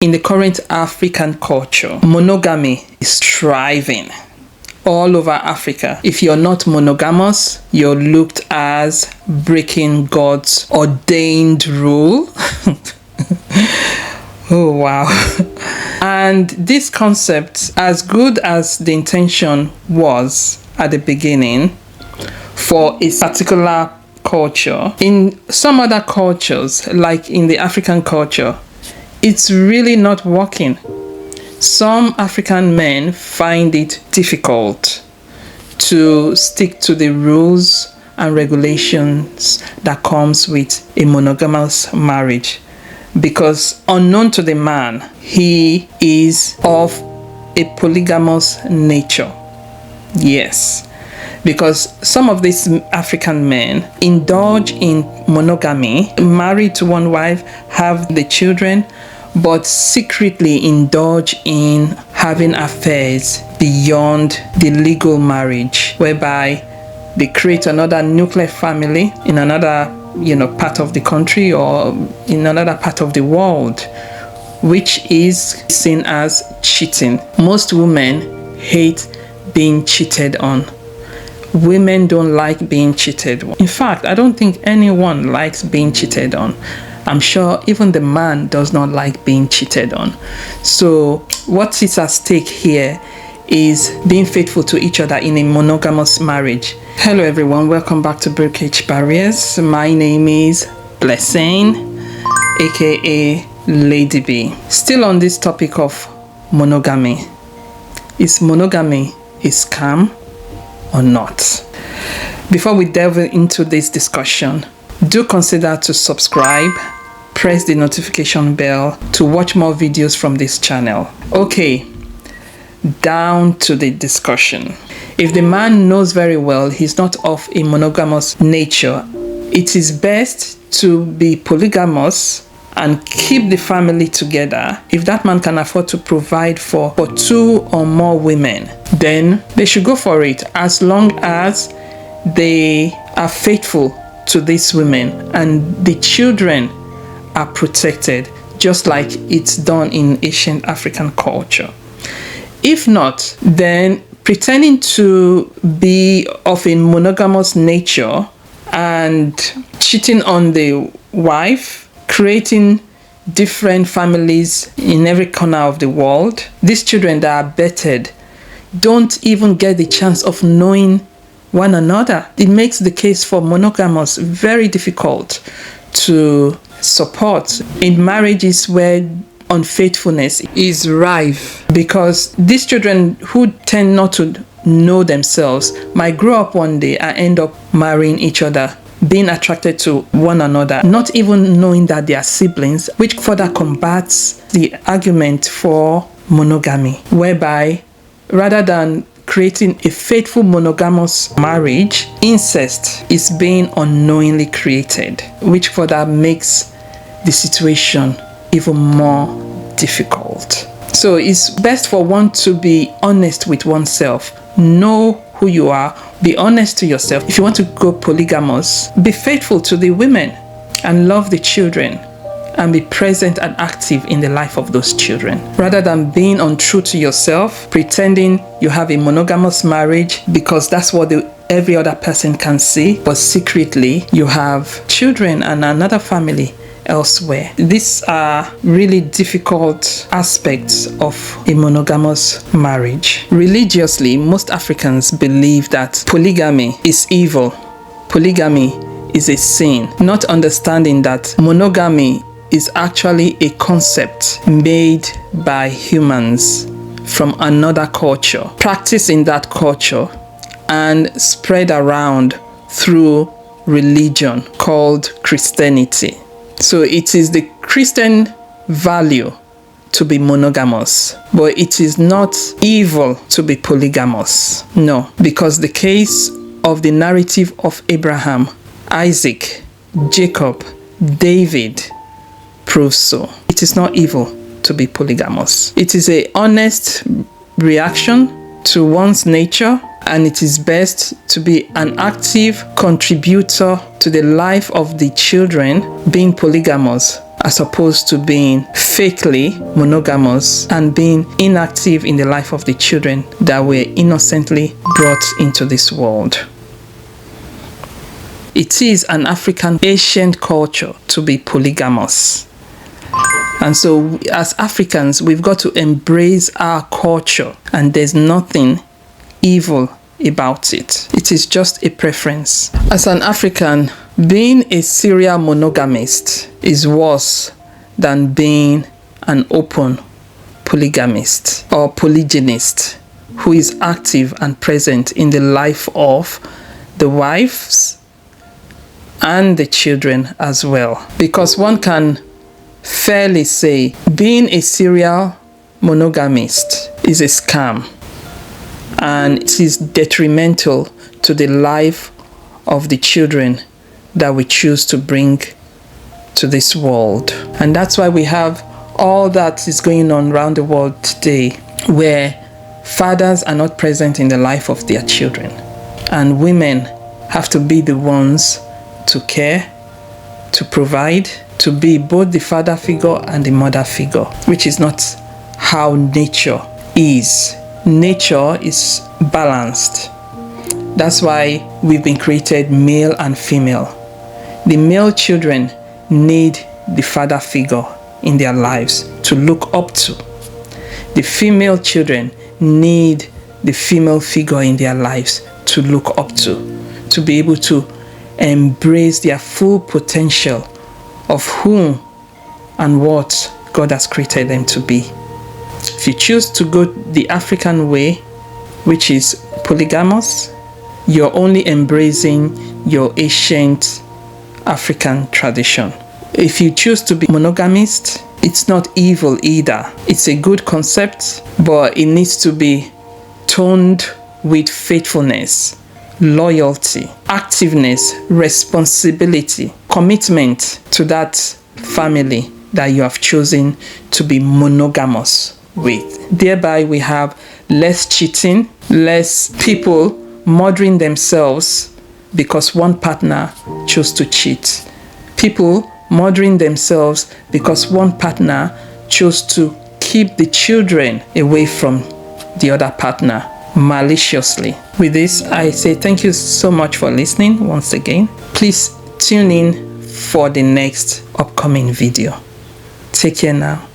In the current African culture, monogamy is thriving all over Africa. If you're not monogamous, you're looked as breaking God's ordained rule. Oh, wow. And this concept, as good as the intention was at the beginning for a particular culture, in some other cultures, like in the African culture, it's really not working. Some African men find it difficult to stick to the rules and regulations that comes with a monogamous marriage, because unknown to the man, he is of a polygamous nature. Yes, because some of these African men indulge in monogamy, married to one wife, have the children, but secretly indulge in having affairs beyond the legal marriage, whereby they create another nuclear family in another, part of the country or in another part of the world, which is seen as cheating. Most women hate being cheated on. Women don't like being cheated on. In fact, I don't think anyone likes being cheated on. I'm sure even the man does not like being cheated on. So what is at stake here is being faithful to each other in a monogamous marriage. Hello everyone, welcome back to Breakage Barriers. My name is Blessing, aka Lady B. Still on this topic of monogamy. Is monogamy a scam or not? Before we delve into this discussion, do consider to subscribe, press the notification bell to watch more videos from this channel. Okay, down to the discussion. If the man knows very well he's not of a monogamous nature, it is best to be polygamous and keep the family together. If that man can afford to provide for 2 or more women, then they should go for it, as long as they are faithful to these women and the children are protected, just like it's done in ancient African culture. If not, then pretending to be of a monogamous nature and cheating on the wife, creating different families in every corner of the world. These children that are bettered don't even get the chance of knowing one another. It makes the case for monogamous very difficult to support in marriages where unfaithfulness is rife, because these children who tend not to know themselves might grow up one day and end up marrying each other, being attracted to one another, not even knowing that they are siblings, which further combats the argument for monogamy, whereby rather than creating a faithful monogamous marriage, incest is being unknowingly created, which further makes the situation even more difficult. So it's best for one to be honest with oneself, know who you are, be honest to yourself. If you want to go polygamous, be faithful to the women and love the children and be present and active in the life of those children, rather than being untrue to yourself, pretending you have a monogamous marriage because that's what every other person can see, but secretly you have children and another family elsewhere. These are really difficult aspects of a monogamous marriage. Religiously, most Africans believe that polygamy is evil. Polygamy is a sin, not understanding that monogamy is actually a concept made by humans from another culture, practiced in that culture, and spread around through religion called Christianity. So it is the Christian value to be monogamous, but it is not evil to be polygamous. No, because the case of the narrative of Abraham, Isaac, Jacob, David proves so. It is not evil to be polygamous. It is an honest reaction to one's nature, and it is best to be an active contributor to the life of the children being polygamous, as opposed to being fakely monogamous and being inactive in the life of the children that were innocently brought into this world. It is an African ancient culture to be polygamous. And so as Africans, we've got to embrace our culture, and there's nothing evil about it. It is just a preference. As an African, being a serial monogamist is worse than being an open polygamist or polygynist who is active and present in the life of the wives and the children as well. Because one can fairly say being a serial monogamist is a scam, and it is detrimental to the life of the children that we choose to bring to this world. And that's why we have all that is going on around the world today, where fathers are not present in the life of their children, and women have to be the ones to care, to provide, to be both the father figure and the mother figure, which is not how nature is. Nature is balanced. That's why we've been created male and female. The male children need the father figure in their lives to look up to. The female children need the female figure in their lives to look up to be able to embrace their full potential of whom and what God has created them to be. If you choose to go the African way, which is polygamous, you're only embracing your ancient African tradition. If you choose to be monogamist, it's not evil either. It's a good concept, but it needs to be toned with faithfulness, loyalty, activeness, responsibility, commitment to that family that you have chosen to be monogamous with. Thereby we have less cheating, less people murdering themselves because one partner chose to cheat. People murdering themselves because one partner chose to keep the children away from the other partner maliciously. With this, I say thank you so much for listening once again. Please tune in for the next upcoming video. Take care now.